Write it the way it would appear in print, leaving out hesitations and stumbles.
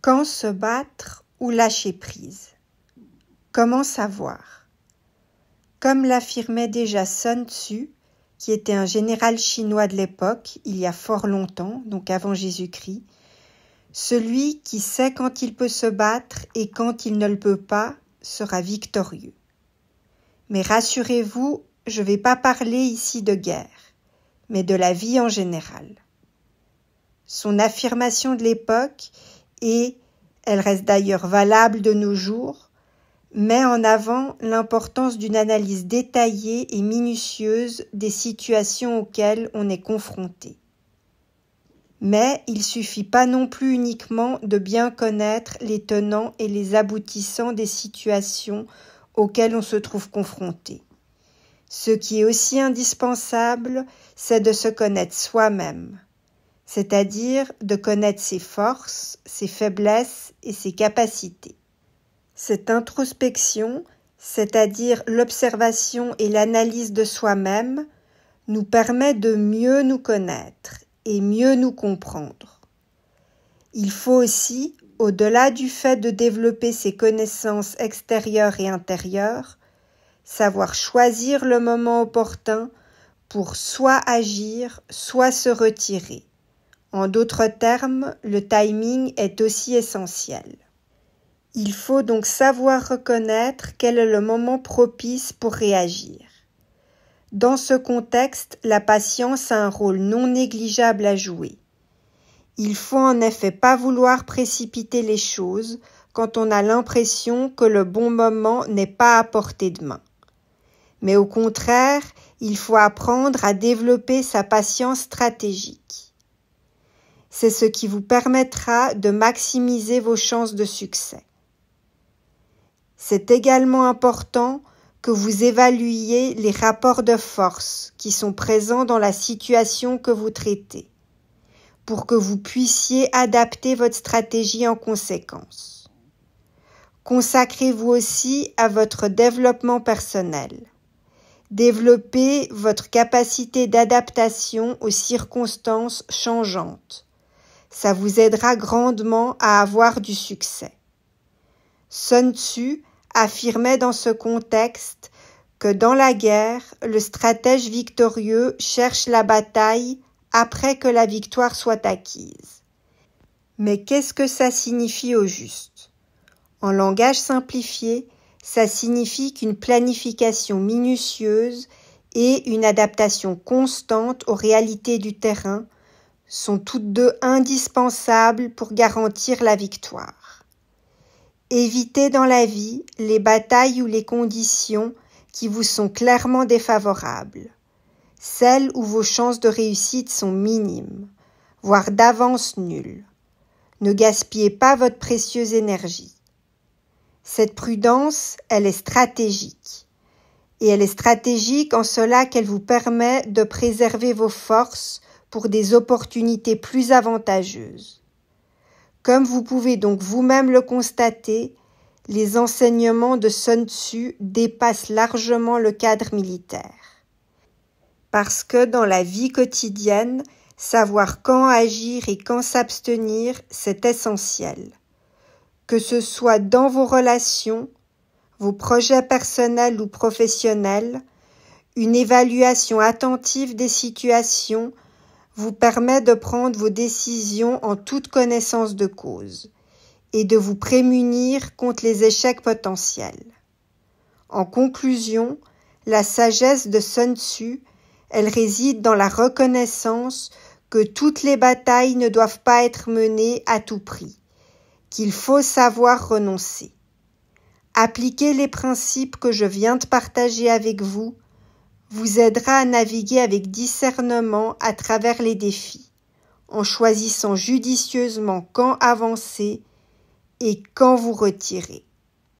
Quand se battre ou lâcher prise? Comment savoir? Comme l'affirmait déjà Sun Tzu, qui était un général chinois de l'époque, il y a fort longtemps, donc avant Jésus-Christ, celui qui sait quand il peut se battre et quand il ne le peut pas sera victorieux. Mais rassurez-vous, je ne vais pas parler ici de guerre, mais de la vie en général. Son affirmation de l'époque, et elle reste d'ailleurs valable de nos jours, met en avant l'importance d'une analyse détaillée et minutieuse des situations auxquelles on est confronté. Mais il suffit pas non plus uniquement de bien connaître les tenants et les aboutissants des situations auxquelles on se trouve confronté. Ce qui est aussi indispensable, c'est de se connaître soi-même, c'est-à-dire de connaître ses forces, ses faiblesses et ses capacités. Cette introspection, c'est-à-dire l'observation et l'analyse de soi-même, nous permet de mieux nous connaître et mieux nous comprendre. Il faut aussi, au-delà du fait de développer ses connaissances extérieures et intérieures, savoir choisir le moment opportun pour soit agir, soit se retirer. En d'autres termes, le timing est aussi essentiel. Il faut donc savoir reconnaître quel est le moment propice pour réagir. Dans ce contexte, la patience a un rôle non négligeable à jouer. Il faut en effet pas vouloir précipiter les choses quand on a l'impression que le bon moment n'est pas à portée de main. Mais au contraire, il faut apprendre à développer sa patience stratégique. C'est ce qui vous permettra de maximiser vos chances de succès. C'est également important que vous évaluiez les rapports de force qui sont présents dans la situation que vous traitez, pour que vous puissiez adapter votre stratégie en conséquence. Consacrez-vous aussi à votre développement personnel. Développez votre capacité d'adaptation aux circonstances changeantes. Ça vous aidera grandement à avoir du succès. Sun Tzu affirmait dans ce contexte que dans la guerre, le stratège victorieux cherche la bataille après que la victoire soit acquise. Mais qu'est-ce que ça signifie au juste? En langage simplifié, ça signifie qu'une planification minutieuse et une adaptation constante aux réalités du terrain sont toutes deux indispensables pour garantir la victoire. Évitez dans la vie les batailles ou les conditions qui vous sont clairement défavorables, celles où vos chances de réussite sont minimes, voire d'avance nulles. Ne gaspillez pas votre précieuse énergie. Cette prudence, elle est stratégique. Et elle est stratégique en cela qu'elle vous permet de préserver vos forces pour des opportunités plus avantageuses. Comme vous pouvez donc vous-même le constater, les enseignements de Sun Tzu dépassent largement le cadre militaire. Parce que dans la vie quotidienne, savoir quand agir et quand s'abstenir, c'est essentiel. Que ce soit dans vos relations, vos projets personnels ou professionnels, une évaluation attentive des situations vous permet de prendre vos décisions en toute connaissance de cause et de vous prémunir contre les échecs potentiels. En conclusion, la sagesse de Sun Tzu, elle réside dans la reconnaissance que toutes les batailles ne doivent pas être menées à tout prix, qu'il faut savoir renoncer. Appliquer les principes que je viens de partager avec vous vous aidera à naviguer avec discernement à travers les défis, en choisissant judicieusement quand avancer et quand vous retirer.